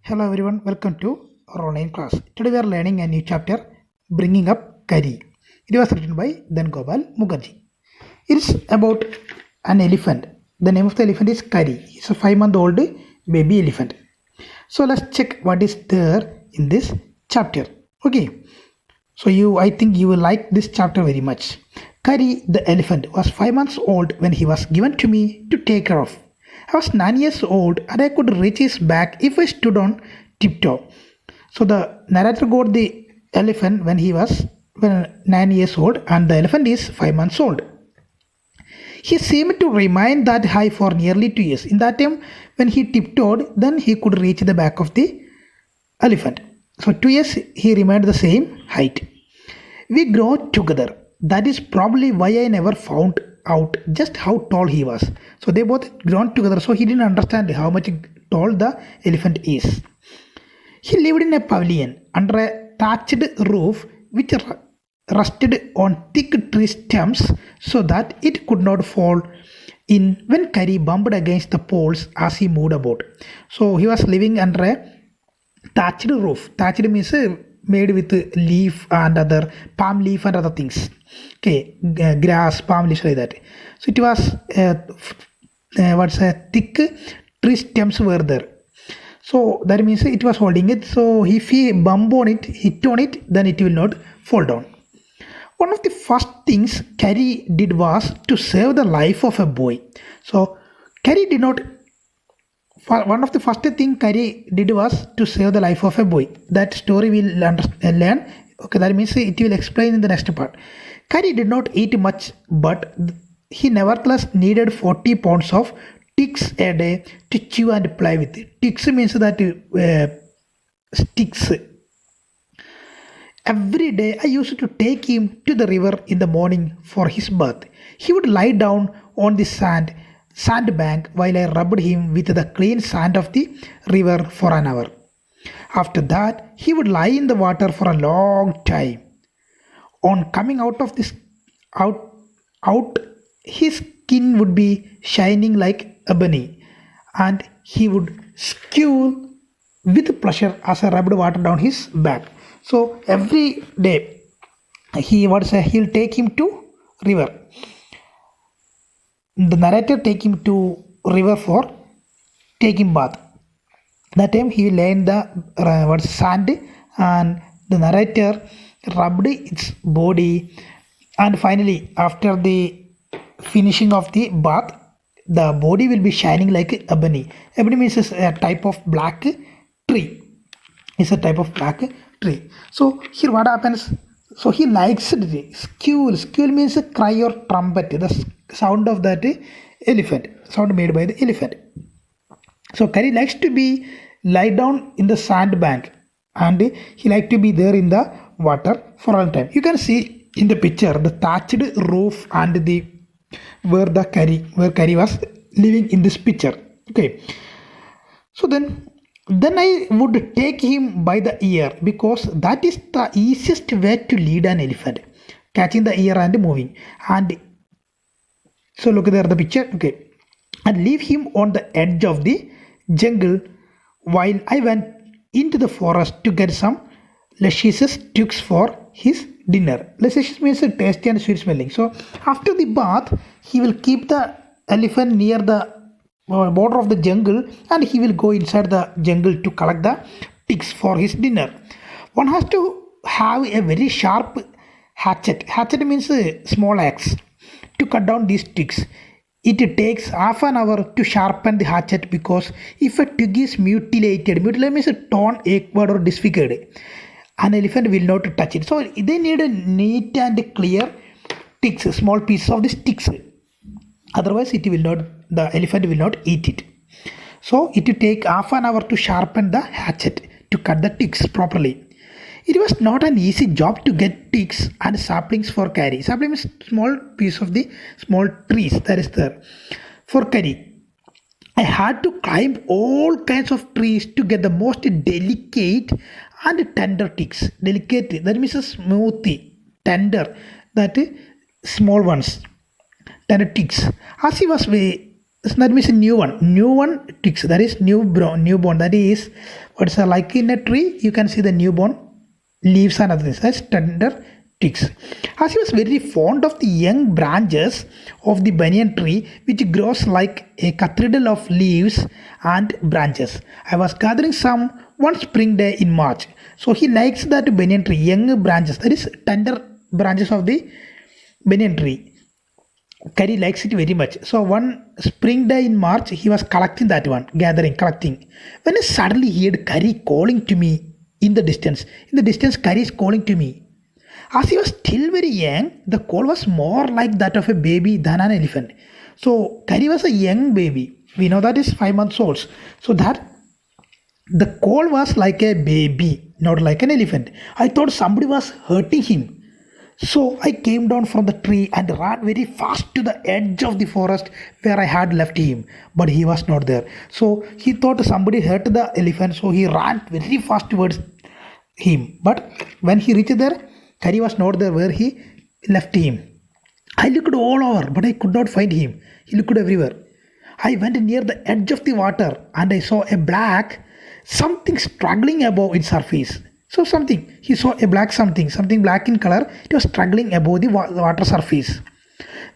Hello everyone, welcome to our online class. Today we are learning a new chapter, Bringing Up Kari. It was written by Dhan Gopal Mukherjee. It's about an elephant. The name of the elephant is Kari. It's a 5-month-old baby elephant. So let's check what is there in this chapter. Okay. So I think you will like this chapter very much. Kari the elephant was 5 months old when he was given to me to take care of. I was 9 years old and I could reach his back if I stood on tiptoe. So the narrator got the elephant when he was 9 years old and the elephant is 5 months old. He seemed to remain that high for nearly 2 years. In that time when he tiptoed, then he could reach the back of the elephant. So 2 years he remained the same height. We grew together. That is probably why I never found out just how tall he was. So they both grown together, so he didn't understand how much tall the elephant is. He lived in a pavilion under a thatched roof which rested on thick tree stems so that it could not fall in when Kari bumped against the poles as he moved about. So he was living under a thatched roof. Thatched means made with leaf and other palm leaf and other things. Okay, grass, palm leaves like that. So it was what's a thick tree stems were there. So that means it was holding it. So if he bump on it, hit on it, then it will not fall down. One of the first things Kari did was to save the life of a boy. So Kari did not. One of the first thing Kari did was to save the life of a boy. That story we'll learn. Okay, that means it will explain in the next part. Kari did not eat much, but he nevertheless needed 40 pounds of ticks a day to chew and play with. Ticks means that sticks. Every day I used to take him to the river in the morning for his bath. He would lie down on the sandbank while I rubbed him with the clean sand of the river for an hour. After that, he would lie in the water for a long time. On coming out, his skin would be shining like ebony, and he would squeal with pleasure as I rubbed water down his back. So every day, he'll take him to river. The narrator take him to river for taking bath. That time he lay in the sand and the narrator rubbed its body, and finally after the finishing of the bath the body will be shining like ebony. Ebony means a type of black tree. It's a type of black tree. So here what happens? So he likes it. Squeal means a cry or trumpet. The sound of that elephant. Sound made by the elephant. So Kari likes to be lie down in the sandbank and he likes to be there in the water for a long time. You can see in the picture the thatched roof and the where Kari was living in this picture. Okay. So then I would take him by the ear because that is the easiest way to lead an elephant. Catching the ear and moving. And so look there the picture. Okay. And leave him on the edge of the jungle while I went into the forest to get some luscious twigs for his dinner. Luscious means tasty and sweet smelling. So after the bath, he will keep the elephant near the border of the jungle and he will go inside the jungle to collect the ticks for his dinner. One has to have a very sharp hatchet. Hatchet means a small axe to cut down these ticks. It takes half an hour to sharpen the hatchet because if a twig is mutilated means torn, awkward or disfigured, an elephant will not touch it. So they need a neat and clear ticks, small pieces of the sticks. Otherwise the elephant will not eat it. So it will take half an hour to sharpen the hatchet to cut the ticks properly. It was not an easy job to get ticks and saplings for Kari. Sapling is small piece of the small trees that is there for Kari. I had to climb all kinds of trees to get the most delicate and tender ticks. Delicate, that means a smooth, tender, that small ones, tender ticks. As he was So that means a new one. New one twigs. That is newborn. That is what's like in a tree. You can see the newborn leaves and other things. That's tender twigs. As he was very fond of the young branches of the banyan tree, which grows like a cathedral of leaves and branches. I was gathering some one spring day in March. So he likes that banyan tree, young branches. That is tender branches of the banyan tree. Curry likes it very much. So one spring day in March, he was collecting that one, gathering, collecting. When suddenly he heard Curry calling to me in the distance. In the distance, Curry is calling to me. As he was still very young, the call was more like that of a baby than an elephant. So Curry was a young baby. We know that is 5 months old. So that the call was like a baby, not like an elephant. I thought somebody was hurting him. So I came down from the tree and ran very fast to the edge of the forest where I had left him, but he was not there. So he thought somebody hurt the elephant, so he ran very fast towards him. But when he reached there, Curry was not there where he left him. I looked all over, but I could not find him. He looked everywhere. I went near the edge of the water and I saw a black something struggling above its surface. So something, he saw a black something black in color, it was struggling above the water surface.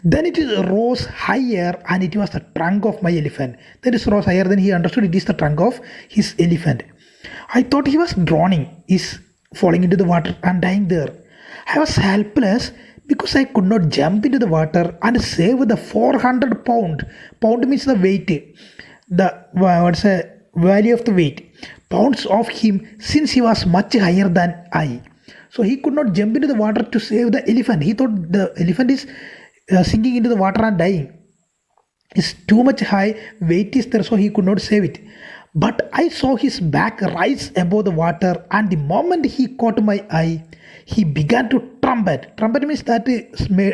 Then it rose higher and it was the trunk of my elephant. Then it rose higher, then he understood it is the trunk of his elephant. I thought he was drowning, is falling into the water and dying there. I was helpless because I could not jump into the water and save the 400 pound. Pound means the weight. The what's a value of the weight. Pounds of him since he was much higher than I. So he could not jump into the water to save the elephant. He thought the elephant is sinking into the water and dying. It's too much high, weight is there, so he could not save it. But I saw his back rise above the water, and the moment he caught my eye, he began to trumpet. Trumpet means that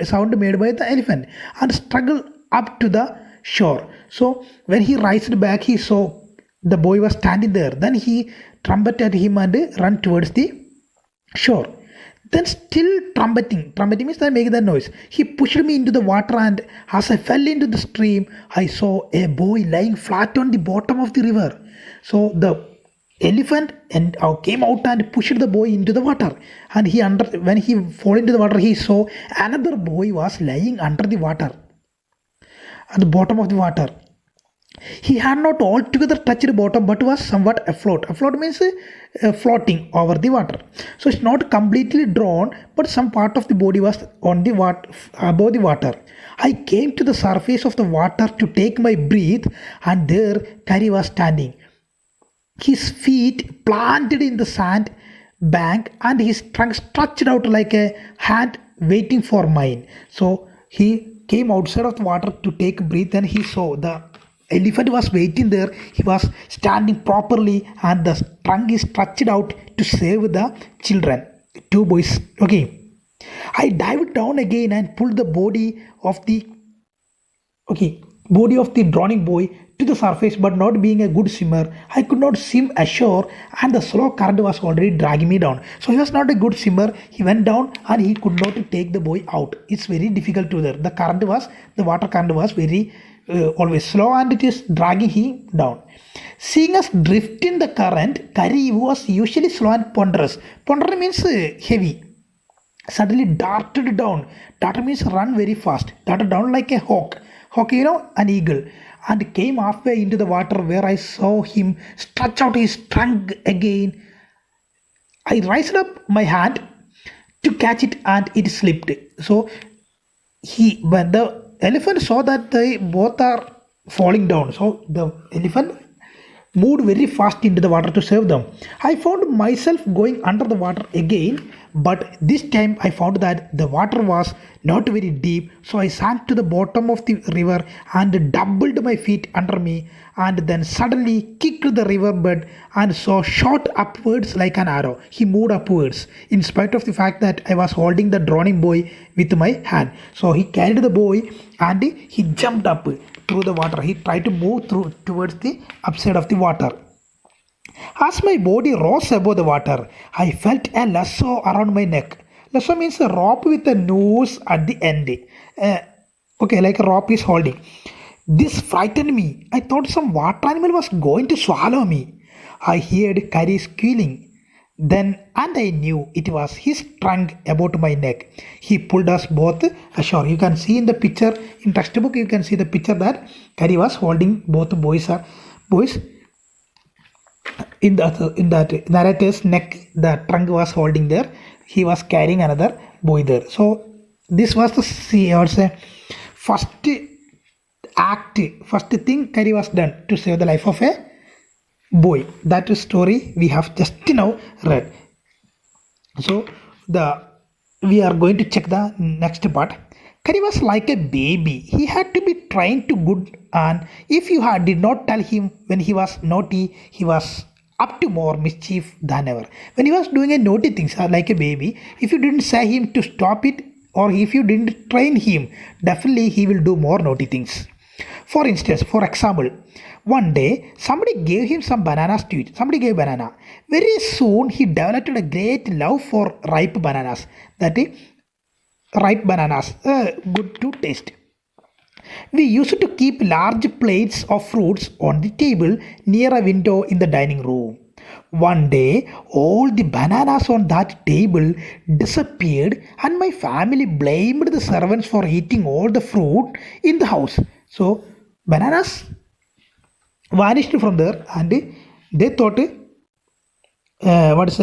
sound made by the elephant and struggle up to the shore. So when he raised back, he saw the boy was standing there. Then he trumpeted him and ran towards the shore. Then still trumpeting means that making that noise. He pushed me into the water, and as I fell into the stream, I saw a boy lying flat on the bottom of the river. So the elephant came out and pushed the boy into the water. And when he fell into the water, he saw another boy was lying under the water, at the bottom of the water. He had not altogether touched the bottom but was somewhat afloat. Afloat means floating over the water. So it's not completely drawn, but some part of the body was on the water, above the water. I came to the surface of the water to take my breath, and there Curry was standing. His feet planted in the sand bank and his trunk stretched out like a hand waiting for mine. So he came outside of the water to take breath, and he saw the elephant was waiting there. He was standing properly and the trunk is stretched out to save the children, two boys. Okay, I dived down again and pulled the body of the drowning boy to the surface, but not being a good swimmer, I could not swim ashore, and the slow current was already dragging me down. So he was not a good swimmer. He went down and he could not take the boy out. It's very difficult to there. The water current was very always slow, and it is dragging him down. Seeing us drift in the current, Curry, who was usually slow and ponderous. Ponderous means heavy. Suddenly darted down. Darted means run very fast. Darted down like a hawk. Hawk, an eagle. And came halfway into the water, where I saw him stretch out his trunk again. I raised up my hand to catch it, and it slipped. So when the elephant saw that they both are falling down, so the elephant moved very fast into the water to save them. I found myself going under the water again, but this time I found that the water was not very deep, so I sank to the bottom of the river and doubled my feet under me, and then suddenly kicked the river bed and shot upwards like an arrow. He moved upwards in spite of the fact that I was holding the drowning boy with my hand. So he carried the boy and he jumped up through the water. He tried to move towards the upside of the water. As my body rose above the water, I felt a lasso around my neck. Lasso means a rope with a noose at the end. Like a rope is holding. This frightened me. I thought some water animal was going to swallow me. I heard Carrie squealing. Then, and I knew it was his trunk about my neck. He pulled us both ashore. You can see in the picture in textbook. You can see the picture that Carrie was holding both boys in that narrator's neck. The trunk was holding there. He was carrying another boy there. So this was the I would say first act, first thing Carrie was done to save the life of a boy. That is story we have just now read. So the we are going to check the next part. Curry was like a baby. He had to be trained to good, and if you did not tell him when he was naughty, he was up to more mischief than ever. When he was doing a naughty things like a baby, if you didn't say him to stop it, or if you didn't train him, definitely he will do more naughty things. For instance, for example, one day somebody gave him some bananas to eat. Somebody gave banana. Very soon he developed a great love for ripe bananas. That is ripe bananas, good to taste. We used to keep large plates of fruits on the table near a window in the dining room. One day, all the bananas on that table disappeared, and my family blamed the servants for eating all the fruit in the house. So, bananas vanished from there, and they thought what is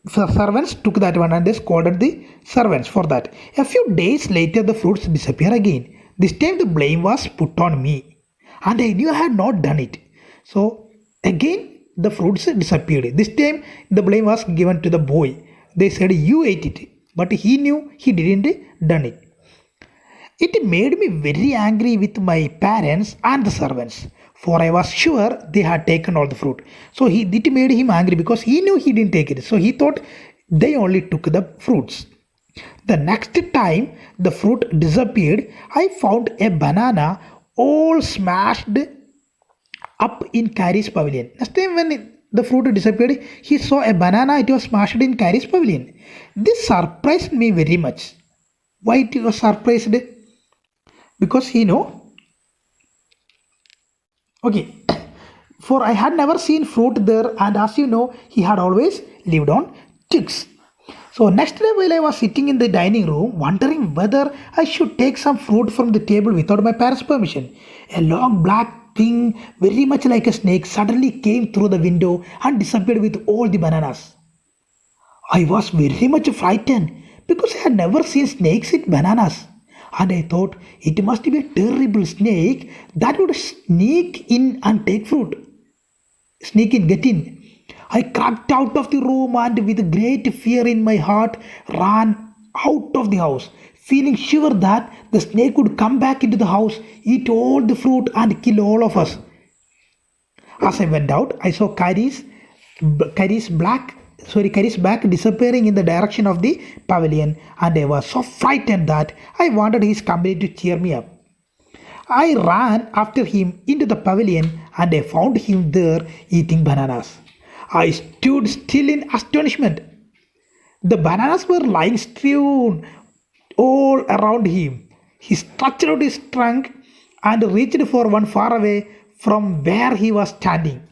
servants took that one, and they scolded the servants for that. A few days later the fruits disappear again. This time the blame was put on me, and I knew I had not done it. So again the fruits disappeared. This time the blame was given to the boy. They said you ate it, but he knew he didn't done it. It made me very angry with my parents and the servants, for I was sure they had taken all the fruit. So it made him angry because he knew he didn't take it. So he thought they only took the fruits. The next time the fruit disappeared, I found a banana all smashed up in Carrie's pavilion. Next time when the fruit disappeared, he saw a banana, it was smashed in Carrie's pavilion. This surprised me very much. Why it was surprised? Because he know. Okay, for I had never seen fruit there, and as you know, he had always lived on chicks. So next day while I was sitting in the dining room wondering whether I should take some fruit from the table without my parents' permission, a long black thing very much like a snake suddenly came through the window and disappeared with all the bananas. I was very much frightened because I had never seen snakes eat bananas, and I thought it must be a terrible snake that would sneak in and take fruit. Sneak in, get in. I crept out of the room and with great fear in my heart ran out of the house, feeling sure that the snake would come back into the house, eat all the fruit and kill all of us. As I went out, I saw Carrie's back disappearing in the direction of the pavilion, and I was so frightened that I wanted his company to cheer me up. I ran after him into the pavilion, and I found him there eating bananas. I stood still in astonishment. The bananas were lying strewn all around him. He stretched out his trunk and reached for one far away from where he was standing.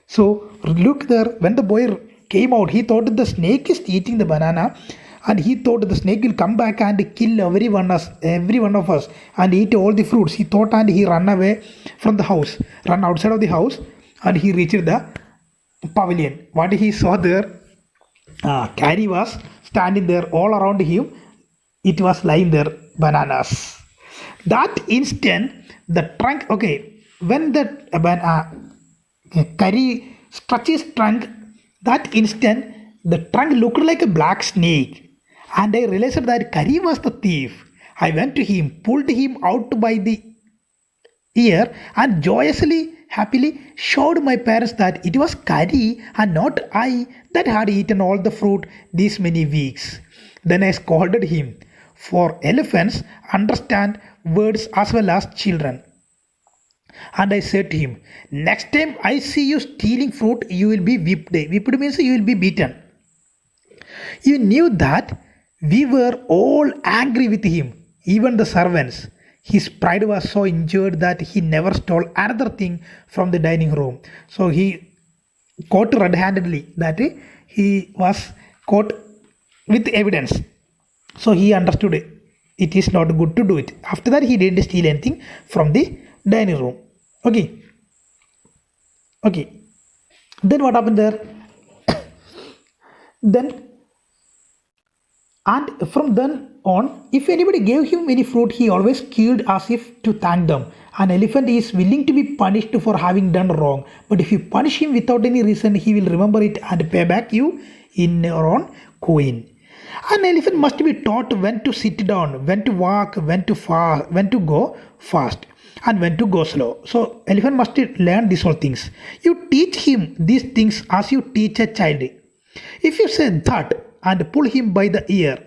So look there, when the boy came out, he thought the snake is eating the banana, and he thought the snake will come back and kill every one of us and eat all the fruits. He thought, and he ran away from the house, ran outside of the house, and he reached the pavilion. What he saw there, Carrie was standing there all around him. It was lying there, bananas. That instant, the trunk, okay, when the Carrie stretched his trunk, that instant, the trunk looked like a black snake. And I realized that Carrie was the thief. I went to him, pulled him out by the ear, and joyously, happily showed my parents that it was Carrie and not I that had eaten all the fruit these many weeks. Then I scolded him, for elephants understand words as well as children. And I said to him, next time I see you stealing fruit, you will be whipped. Whipped means you will be beaten. You knew that we were all angry with him, even the servants. his pride was so injured that he never stole another thing from the dining room. So he caught red-handedly, that he was caught with evidence. So he understood it is not good to do it. After that, he didn't steal anything from the dining room. Okay. Okay. Then what happened there? Then and from then on, if anybody gave him any fruit, he always killed as if to thank them. An elephant is willing to be punished for having done wrong, but if you punish him without any reason, he will remember it and pay back you in your own coin. An elephant must be taught when to sit down, when to walk, when to go fast, and when to go slow. So elephant must learn these all things. You teach him these things as you teach a child. If you say that and pull him by the ear,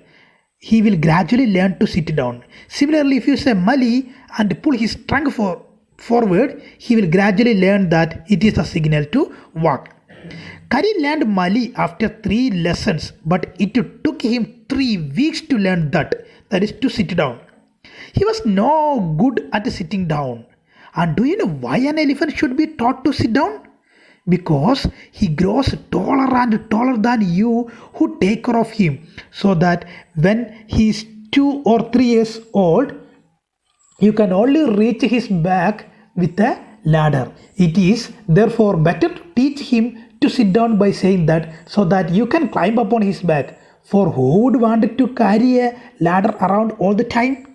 he will gradually learn to sit down. Similarly, if you say Mali and pull his trunk forward, he will gradually learn that it is a signal to walk. Kari learned Mali after 3 lessons, but it took him 3 weeks to learn that is to sit down. He was no good at sitting down. And do you know why an elephant should be taught to sit down? Because he grows taller and taller than you who take care of him, so that when he is 2 or 3 years old, you can only reach his back with a ladder. It is therefore better to teach him to sit down by saying that, so that you can climb upon his back. For who would want to carry a ladder around all the time?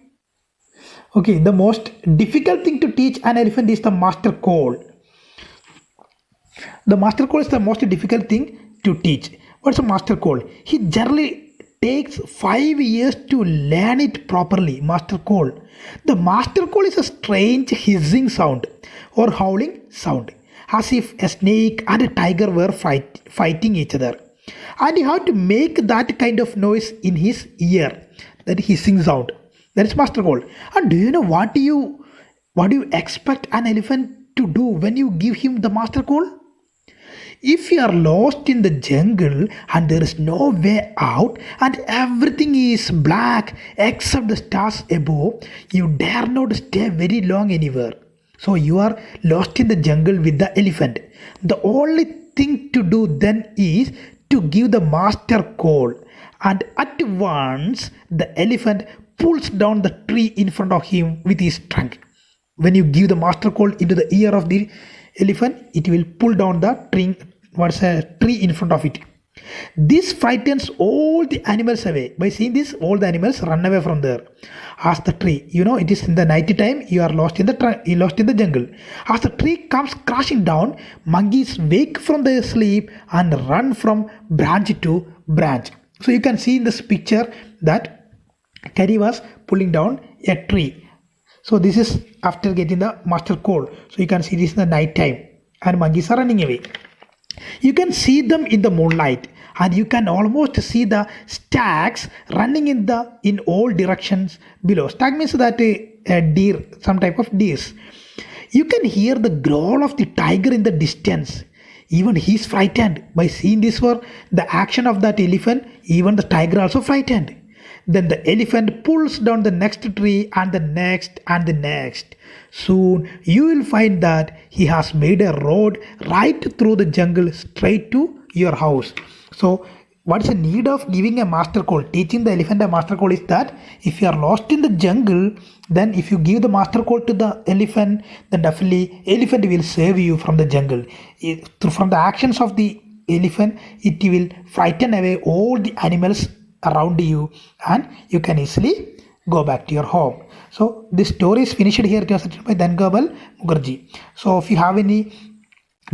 Okay, the most difficult thing to teach an elephant is the master call. The master call is the most difficult thing to teach. What's a master call? He generally takes 5 years to learn it properly. Master call. The master call is a strange hissing sound or howling sound, as if a snake and a tiger were fighting each other. And you have to make that kind of noise in his ear, that hissing sound. That is master call. And do you know what do you expect an elephant to do when you give him the master call? If you are lost in the jungle and there is no way out and everything is black except the stars above, you dare not stay very long anywhere. So you are lost in the jungle with the elephant. The only thing to do then is to give the master call, and at once the elephant pulls down the tree in front of him with his trunk. When you give the master call into the ear of the elephant, it will pull down the tree in front of it. This frightens all the animals away. By seeing this, all the animals run away from there. As the tree, it is in the night time, you are lost in the jungle. As the tree comes crashing down, monkeys wake from their sleep and run from branch to branch. So you can see in this picture that Kari was pulling down a tree. So this is after getting the master call. So you can see this in the night time and monkeys are running away. You can see them in the moonlight, and you can almost see the stags running in all directions below. Stag means that a deer, some type of deers. You can hear the growl of the tiger in the distance. Even he is frightened. By seeing this the action of that elephant, even the tiger also frightened. Then the elephant pulls down the next tree and the next and the next. Soon you will find that he has made a road right through the jungle straight to your house. So what's the need of giving a master call? Teaching the elephant a master call is that if you are lost in the jungle, then if you give the master call to the elephant, then definitely elephant will save you from the jungle. From the actions of the elephant, it will frighten away all the animals around you and you can easily go back to your home. So this story is finished here. It was written by Dangabal Mukherjee. So if you have any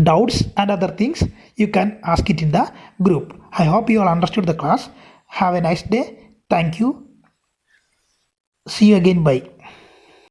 doubts and other things, you can ask it in the group. I hope you all understood the class. Have a nice day. Thank you. See you again. Bye.